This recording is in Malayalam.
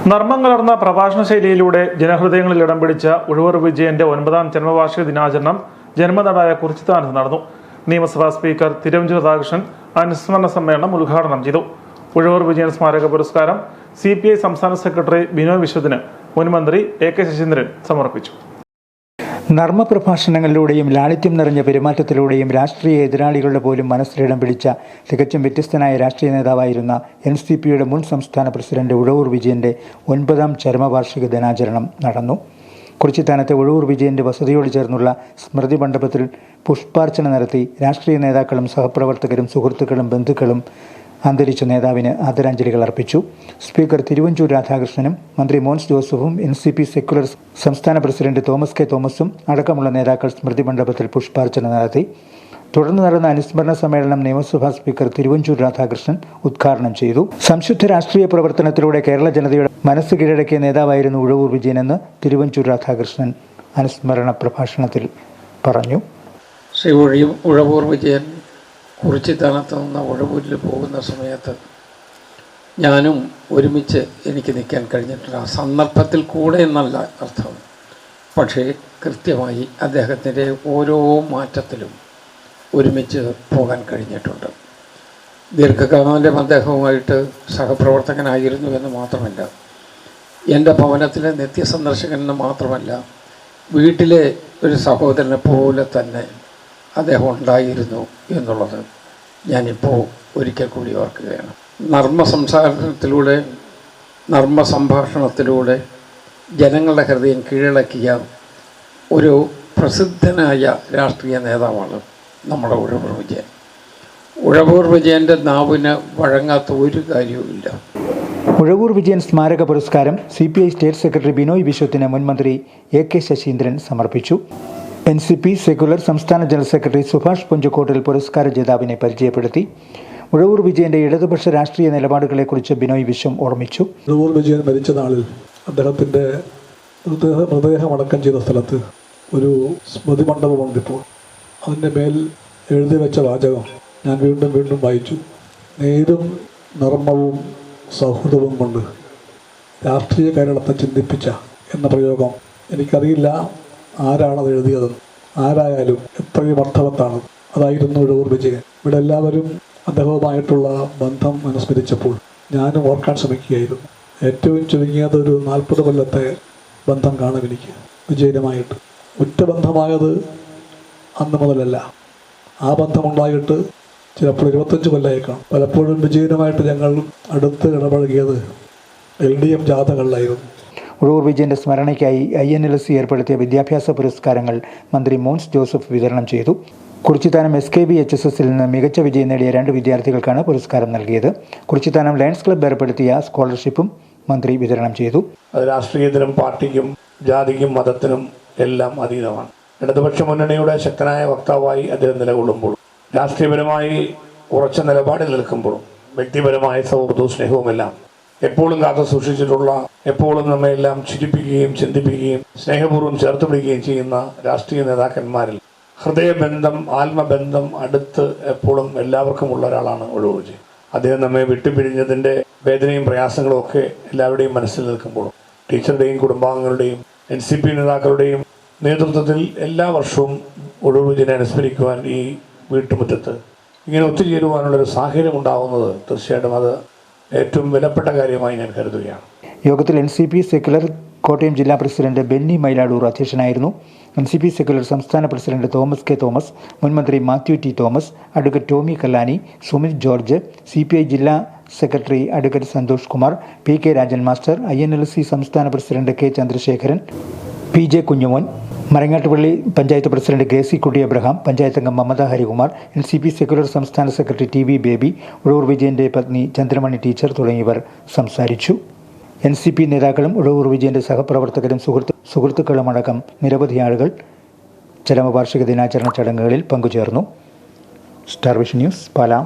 നർമ്മം കലർന്ന പ്രഭാഷണ ശൈലിയിലൂടെ ജനഹൃദയങ്ങളിൽ ഇടം പിടിച്ച ഉഴവൂർ വിജയന്റെ 9ാം ജന്മവാർഷിക ദിനാചരണം ജന്മനാടായ കുറിച്ചിത്താനത്ത് നടന്നു. നിയമസഭാ സ്പീക്കർ തിരുവഞ്ചൂർ രാധാകൃഷ്ണൻ അനുസ്മരണ സമ്മേളനം ഉദ്ഘാടനം ചെയ്തു. ഉഴവൂർ വിജയൻ സ്മാരക പുരസ്കാരം CPI സംസ്ഥാന സെക്രട്ടറി ബിനോയ് വിശ്വത്തിന് മുൻമന്ത്രി AK ശശീന്ദ്രൻ സമർപ്പിച്ചു. നർമ്മപ്രഭാഷണങ്ങളിലൂടെയും ലാളിത്യം നിറഞ്ഞ പെരുമാറ്റത്തിലൂടെയും രാഷ്ട്രീയ എതിരാളികളുടെ പോലും മനസ്സിലിടം പിടിച്ച തികച്ചും വ്യത്യസ്തനായ രാഷ്ട്രീയ നേതാവായിരുന്ന NCPയുടെ മുൻ സംസ്ഥാന പ്രസിഡന്റ് ഉഴവൂർ വിജയന്റെ 9ാം ചരമവാർഷിക ദിനാചരണം നടന്നു. കുറിച്ചിത്താനത്തെ ഉഴവൂർ വിജയന്റെ വസതിയോട് ചേർന്നുള്ള സ്മൃതി മണ്ഡപത്തിൽ പുഷ്പാർച്ചന നടത്തി രാഷ്ട്രീയ നേതാക്കളും സഹപ്രവർത്തകരും സുഹൃത്തുക്കളും ബന്ധുക്കളും അന്തരിച്ച നേതാവിന് ആദരാഞ്ജലികൾ അർപ്പിച്ചു. സ്പീക്കർ തിരുവഞ്ചൂർ രാധാകൃഷ്ണനും മന്ത്രി മോൻസ് ജോസഫും NCP സെക്യുലർ സംസ്ഥാന പ്രസിഡന്റ് തോമസ് K തോമസും അടക്കമുള്ള നേതാക്കൾ സ്മൃതി മണ്ഡപത്തിൽ പുഷ്പാർച്ചന നടത്തി. തുടർന്ന് നടന്ന അനുസ്മരണ സമ്മേളനം നിയമസഭാ സ്പീക്കർ തിരുവഞ്ചൂർ രാധാകൃഷ്ണൻ ഉദ്ഘാടനം ചെയ്തു. സംശുദ്ധ രാഷ്ട്രീയ പ്രവർത്തനത്തിലൂടെ കേരള ജനതയുടെ മനസ്സ് കീഴടക്കിയ നേതാവായിരുന്നു ഉഴവൂർ വിജയനെന്ന് തിരുവഞ്ചൂർ രാധാകൃഷ്ണൻ അനുസ്മരണ പ്രഭാഷണത്തിൽ പറഞ്ഞു. ശ്രീ ഉഴവൂർ വിജയൻ കുറിച്ചിത്താനത്ത് നിന്ന് ഉഴവൂരിൽ പോകുന്ന സമയത്ത് ഞാനും ഒരുമിച്ച് എനിക്ക് നിൽക്കാൻ കഴിഞ്ഞിട്ടുണ്ട്. ആ സന്ദർഭത്തിൽ കൂടെ എന്നല്ല അർത്ഥം, പക്ഷേ കൃത്യമായി അദ്ദേഹത്തിൻ്റെ ഓരോ മാറ്റത്തിലും ഒരുമിച്ച് പോകാൻ കഴിഞ്ഞിട്ടുണ്ട്. ദീർഘകാലം അദ്ദേഹവുമായിട്ട് സഹപ്രവർത്തകനായിരുന്നു എന്ന് മാത്രമല്ല, എൻ്റെ ഭവനത്തിലെ നിത്യസന്ദർശകനെന്ന് മാത്രമല്ല, വീട്ടിലെ ഒരു സഹോദരനെ പോലെ തന്നെ അദ്ദേഹം ഉണ്ടായിരുന്നു എന്നുള്ളത് ഞാനിപ്പോൾ ഒരിക്കൽ കൂടി ഓർക്കുകയാണ്. നർമ്മ സംഭാഷണത്തിലൂടെ ജനങ്ങളുടെ ഹൃദയം കീഴടക്കിയ ഒരു പ്രസിദ്ധനായ രാഷ്ട്രീയ നേതാവാണ് നമ്മുടെ ഉഴവൂർ വിജയൻ. ഉഴവൂർ വിജയൻ്റെ നാവിന് വഴങ്ങാത്ത ഒരു കാര്യവുമില്ല. ഉഴവൂർ വിജയൻ സ്മാരക പുരസ്കാരം CPI സ്റ്റേറ്റ് സെക്രട്ടറി ബിനോയ് വിശ്വത്തിന് മുൻമന്ത്രി AK ശശീന്ദ്രൻ സമർപ്പിച്ചു. NCP സെക്യുലർ സംസ്ഥാന ജനറൽ സെക്രട്ടറി സുഭാഷ് പുഞ്ചക്കോട്ടിൽ പുരസ്കാര ജേതാവിനെ പരിചയപ്പെടുത്തി. ഉഴവൂർ വിജയന്റെ ഇടതുപക്ഷ രാഷ്ട്രീയ നിലപാടുകളെക്കുറിച്ച് ബിനോയ് വിശ്വം ഓർമ്മിച്ചു. ഉഴവൂർ വിജയൻ മരിച്ച നാളിൽ അദ്ദേഹത്തിൻ്റെ മൃതദേഹം അടക്കം ചെയ്ത സ്ഥലത്ത് ഒരു സ്മൃതി മണ്ഡപമുണ്ട്. ഇപ്പോൾ അതിൻ്റെ മേൽ എഴുതി വെച്ച വാചകം ഞാൻ വീണ്ടും വീണ്ടും വായിച്ചു. നേരും നർമ്മവും സൗഹൃദവും കൊണ്ട് രാഷ്ട്രീയ കേരളത്തെ ചിന്തിപ്പിച്ച എന്ന പ്രയോഗം എനിക്കറിയില്ല ആരാണത് എഴുതിയത്. ആരായാലും എത്രയും അർത്ഥവത്താണ്. അതായിരുന്നു ഉഴവൂർ വിജയൻ. ഇവിടെ എല്ലാവരും അദ്ദേഹവുമായിട്ടുള്ള ബന്ധം അനുസ്മരിച്ചപ്പോൾ ഞാനും ഓർക്കാൻ ശ്രമിക്കുകയായിരുന്നു. ഏറ്റവും ചുരുങ്ങിയത് ഒരു 40 കൊല്ലത്തെ ബന്ധം കാണും എനിക്ക് വിജയനുമായിട്ട്. ഉറ്റബന്ധമായത് അന്ന് മുതലല്ല, ആ ബന്ധമുണ്ടായിട്ട് ചിലപ്പോൾ 25 കൊല്ലമായിക്കാണ്. പലപ്പോഴും വിജയനുമായിട്ട് ഞങ്ങൾ അടുത്ത് ഇടപഴകിയത് LDM ജാഥകളിലായിരുന്നു. ഉഴവൂർ വിജയന്റെ സ്മരണയ്ക്കായി INLC ഏർപ്പെടുത്തിയ വിദ്യാഭ്യാസ പുരസ്കാരങ്ങൾ മന്ത്രി മോൻസ് ജോസഫ് വിതരണം ചെയ്തു. കുറിച്ചിത്താനം SKB-HSSൽ നിന്ന് മികച്ച വിജയം നേടിയ 2 വിദ്യാർത്ഥികൾക്കാണ് പുരസ്കാരം നൽകിയത്. കുറിച്ചിത്താനം ലയൺസ് ക്ലബ്ബ് ഏർപ്പെടുത്തിയ സ്കോളർഷിപ്പും മന്ത്രി വിതരണം ചെയ്തു. അത് രാഷ്ട്രീയത്തിനും പാർട്ടിക്കും ജാതിക്കും മതത്തിനും എല്ലാം അതീതമാണ്. ഇടതുപക്ഷ മുന്നണിയുടെ ശക്തനായ വക്താവായി അദ്ദേഹം നിലകൊള്ളുമ്പോൾ, രാഷ്ട്രീയപരമായി ഉറച്ച നിലപാടിൽ നിൽക്കുമ്പോഴും, വ്യക്തിപരമായ സൗഹൃദവും സ്നേഹവുമെല്ലാം എപ്പോഴും കാത്തു സൂക്ഷിച്ചിട്ടുള്ള, എപ്പോഴും നമ്മയെല്ലാം ചിരിപ്പിക്കുകയും ചിന്തിപ്പിക്കുകയും സ്നേഹപൂർവ്വം ചേർത്ത് പിടിക്കുകയും ചെയ്യുന്ന രാഷ്ട്രീയ നേതാക്കന്മാരിൽ ഹൃദയബന്ധം, ആത്മബന്ധം അടുത്ത് എപ്പോഴും എല്ലാവർക്കുമുള്ള ഒരാളാണ് ഉഴവൂർ വിജയൻ. അദ്ദേഹം നമ്മെ വിട്ടുപിരിഞ്ഞതിൻ്റെ വേദനയും പ്രയാസങ്ങളും ഒക്കെ എല്ലാവരുടെയും മനസ്സിൽ നിൽക്കുമ്പോഴും, ടീച്ചറുടെയും കുടുംബാംഗങ്ങളുടെയും NCP നേതാക്കളുടെയും നേതൃത്വത്തിൽ എല്ലാ വർഷവും ഉഴവൂർ വിജയനെ അനുസ്മരിക്കുവാൻ ഈ വീട്ടുമുറ്റത്ത് ഇങ്ങനെ ഒത്തുചേരുവാനുള്ളൊരു സാഹചര്യം ഉണ്ടാകുന്നത് തീർച്ചയായിട്ടും അത് ഏറ്റവും വിലപ്പെട്ട കാര്യമായി ഞാൻ കരുതുകയാണ്. യോഗത്തിൽ NCP സെക്യുലർ കോട്ടയം ജില്ലാ പ്രസിഡന്റ് ബെന്നി മൈലാടൂർ അധ്യക്ഷനായിരുന്നു. NCP സെക്യുലർ സംസ്ഥാന പ്രസിഡന്റ് തോമസ് K തോമസ്, മുൻമന്ത്രി Mathew T Thomas, advocate Tomy Kallani, Sumith George, CPI ജില്ലാ secretary advocate Santhosh Kumar, PK Rajan master, INLC സംസ്ഥാന president K Chandrasekharan, PJ Kunjumon, Marangattupally panchayat president KC Kutty Abraham, panchayat അംഗം മമത ഹരികുമാർ, NCP സെക്യുലർ സംസ്ഥാന സെക്രട്ടറി TV ബേബി, ഉഴവൂർ വിജയന്റെ പത്നി ചന്ദ്രമണി ടീച്ചർ തുടങ്ങിയവർ സംസാരിച്ചു. NCP നേതാക്കളും ഉഴവൂർ വിജയന്റെ സഹപ്രവർത്തകരും സുഹൃത്തുക്കളുമടക്കം നിരവധി ആളുകൾ ചരമവാർഷിക ദിനാചരണ ചടങ്ങുകളിൽ പങ്കുചേർന്നു. Star vision news, Pala.